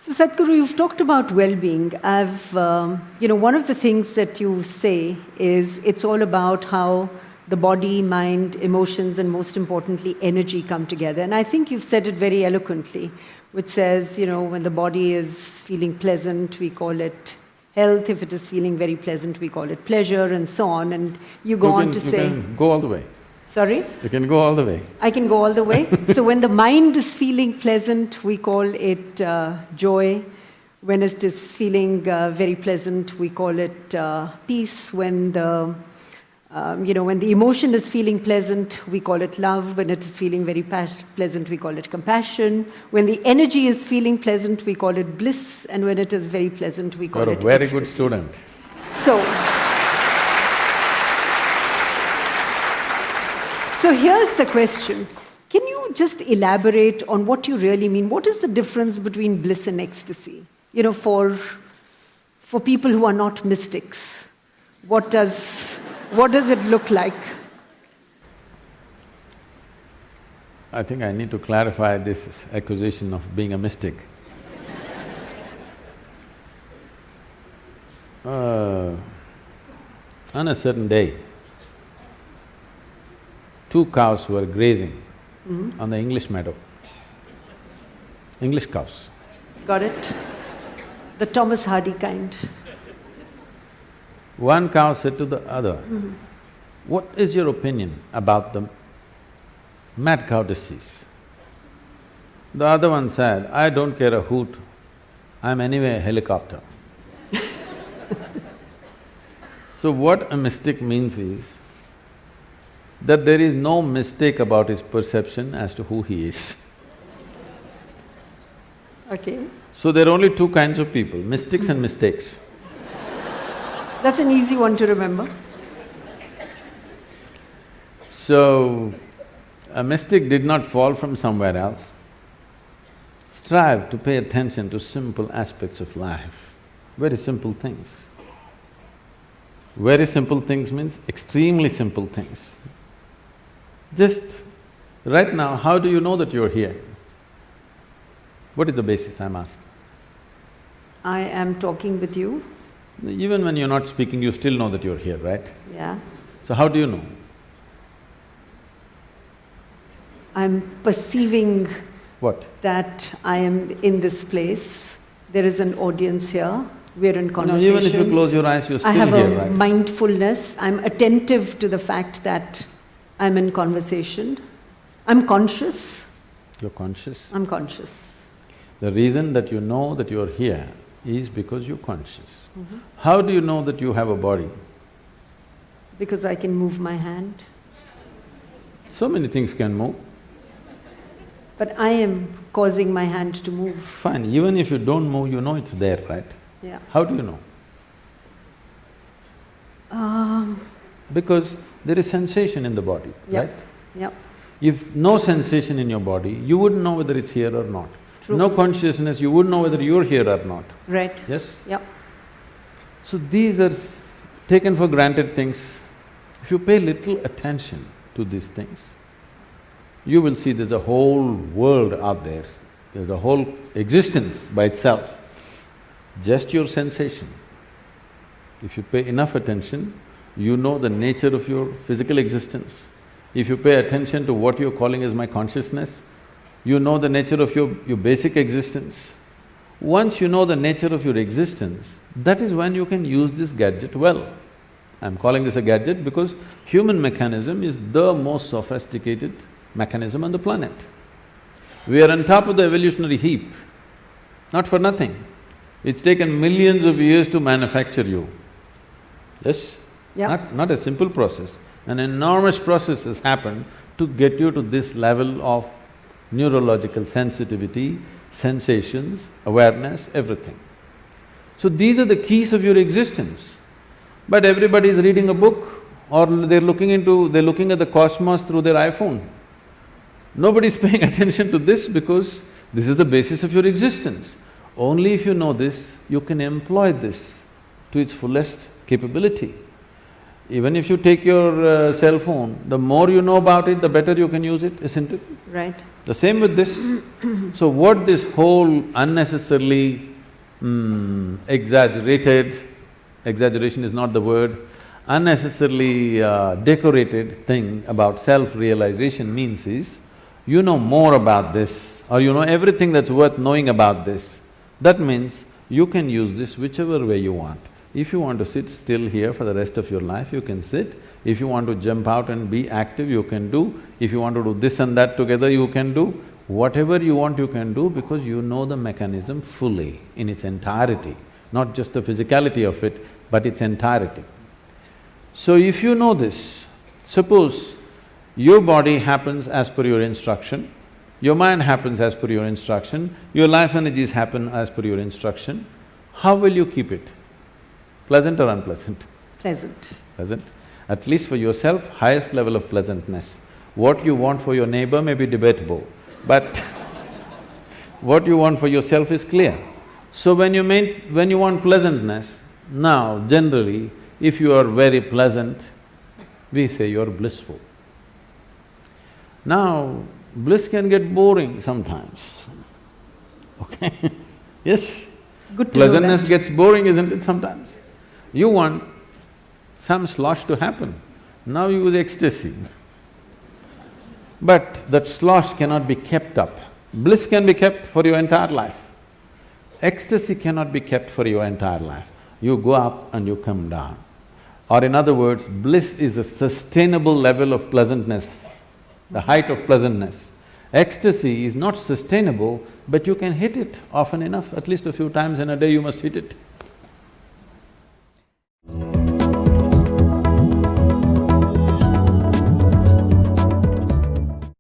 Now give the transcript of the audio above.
So Sadhguru, you've talked about well-being. One of the things that you say is it's all about how the body, mind, emotions, and most importantly, energy come together. And I think you've said it very eloquently, which says, when the body is feeling pleasant, we call it health. If it is feeling very pleasant, we call it pleasure, and so on. And you go on to say… You can go all the way. Sorry? You can go all the way. I can go all the way? So when the mind is feeling pleasant, we call it joy. When it is feeling very pleasant, we call it peace. When the emotion is feeling pleasant, we call it love. When it is feeling very pleasant, we call it compassion. When the energy is feeling pleasant, we call it bliss. And when it is very pleasant, we call it You're a very ecstasy. good student. So here's the question. Can you just elaborate on what you really mean? What is the difference between bliss and ecstasy? For people who are not mystics, what does it look like? I think I need to clarify this accusation of being a mystic. On a certain day, 2 cows were grazing on the English meadow. English cows. Got it? The Thomas Hardy kind. One cow said to the other, "What is your opinion about the mad cow disease?" The other one said, "I don't care a hoot, I'm anyway a helicopter." So what a mystic means is that there is no mistake about his perception as to who he is. Okay. So there are only 2 kinds of people, mystics and mistakes. That's an easy one to remember. So, a mystic did not fall from somewhere else. Strive to pay attention to simple aspects of life, very simple things. Very simple things means extremely simple things. Just right now, how do you know that you're here? What is the basis, I'm asking? I am talking with you. Even when you're not speaking, you still know that you're here, right? Yeah. So how do you know? I'm perceiving What? that I am in this place. There is an audience here. We're in No, conversation. even if you close your eyes, you're still I have here, a right? mindfulness. I'm attentive to the fact that I'm in conversation. I'm conscious. You're conscious. I'm conscious. The reason that you know that you're here is because you're conscious. How do you know that you have a body? Because I can move my hand. So many things can move. But I am causing my hand to move. Fine, even if you don't move, you know it's there, right? Yeah. How do you know? Because there is sensation in the body, Yeah. right? Yep. If no sensation in your body, you wouldn't know whether it's here or not. True. No consciousness, you wouldn't know whether you're here or not, Right. yes? Yep. So these are taken for granted things. If you pay little attention to these things, you will see there's a whole world out there, there's a whole existence by itself, just your sensation. If you pay enough attention, you know the nature of your physical existence. If you pay attention to what you're calling as my consciousness, you know the nature of your basic existence. Once you know the nature of your existence, that is when you can use this gadget well. I'm calling this a gadget because human mechanism is the most sophisticated mechanism on the planet. We are on top of the evolutionary heap, not for nothing. It's taken millions of years to manufacture you. Yes? Yeah. Not a simple process. An enormous process has happened to get you to this level of neurological sensitivity, sensations, awareness, everything. So these are the keys of your existence. But everybody is reading a book or they're looking at the cosmos through their iPhone. Nobody's paying attention to this because this is the basis of your existence. Only if you know this, you can employ this to its fullest capability. Even if you take your cell phone, the more you know about it, the better you can use it, isn't it? Right. The same with this. So what this whole unnecessarily exaggeration is not the word, unnecessarily decorated thing about self-realization means is, you know more about this or you know everything that's worth knowing about this. That means you can use this whichever way you want. If you want to sit still here for the rest of your life, you can sit. If you want to jump out and be active, you can do. If you want to do this and that together, you can do. Whatever you want, you can do because you know the mechanism fully, in its entirety, not just the physicality of it, but its entirety. So if you know this, suppose your body happens as per your instruction, your mind happens as per your instruction, your life energies happen as per your instruction, how will you keep it? Pleasant or unpleasant? Pleasant. Pleasant. At least for yourself, highest level of pleasantness. What you want for your neighbor may be debatable, but what you want for yourself is clear. So when you want pleasantness, now generally, if you are very pleasant, we say you're blissful. Now, bliss can get boring sometimes, okay? Yes? Good to know Pleasantness that. gets boring, isn't it, sometimes? You want some slosh to happen, now you use ecstasy. But that slosh cannot be kept up. Bliss can be kept for your entire life. Ecstasy cannot be kept for your entire life. You go up and you come down. Or in other words, bliss is a sustainable level of pleasantness, the height of pleasantness. Ecstasy is not sustainable, but you can hit it often enough, at least a few times in a day you must hit it.